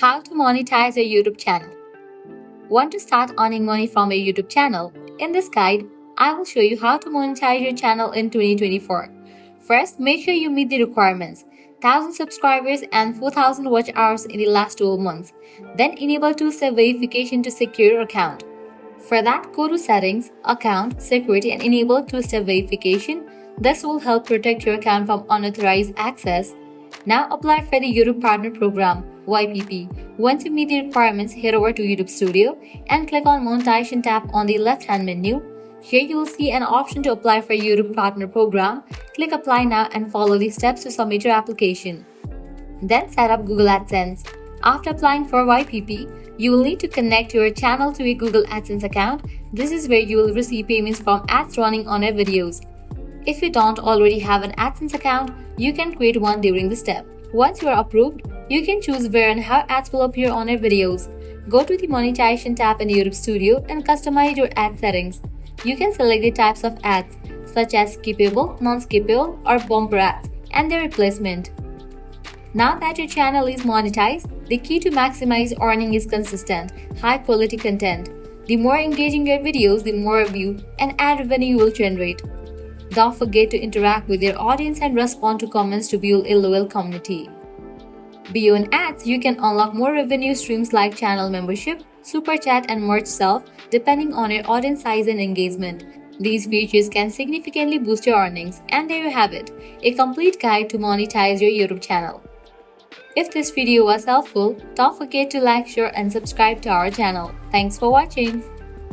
How to monetize your YouTube channel. Want to start earning money from your YouTube channel? In this guide, I will show you how to monetize your channel in 2024. First, make sure you meet the requirements: 1,000 subscribers and 4,000 watch hours in the last 12 months. Then enable two-step verification to secure your account. For that, go to Settings, Account, Security and enable two-step verification. This will help protect your account from unauthorized access. Now apply for the YouTube Partner Program (YPP). Once you meet the requirements, head over to YouTube Studio and click on Monetization tab on the left-hand menu. Here you will see an option to apply for YouTube Partner Program. Click Apply now and follow the steps to submit your application. Then set up Google AdSense. After applying for YPP, you will need to connect your channel to a Google AdSense account. This is where you will receive payments from ads running on your videos. If you don't already have an AdSense account, you can create one during this step. Once you are approved, you can choose where and how ads will appear on your videos. Go to the Monetization tab in YouTube Studio and customize your ad settings. You can select the types of ads, such as skippable, non-skippable, or bumper ads, and their replacement. Now that your channel is monetized, the key to maximize earning is consistent, high-quality content. The more engaging your videos, the more view and ad revenue you will generate. Don't forget to interact with your audience and respond to comments to build a loyal community. Beyond ads, you can unlock more revenue streams like channel membership, super chat, and merch self, depending on your audience size and engagement. These features can significantly boost your earnings, and there you have it, a complete guide to monetize your YouTube channel. If this video was helpful, don't forget to like, share, and subscribe to our channel. Thanks for watching.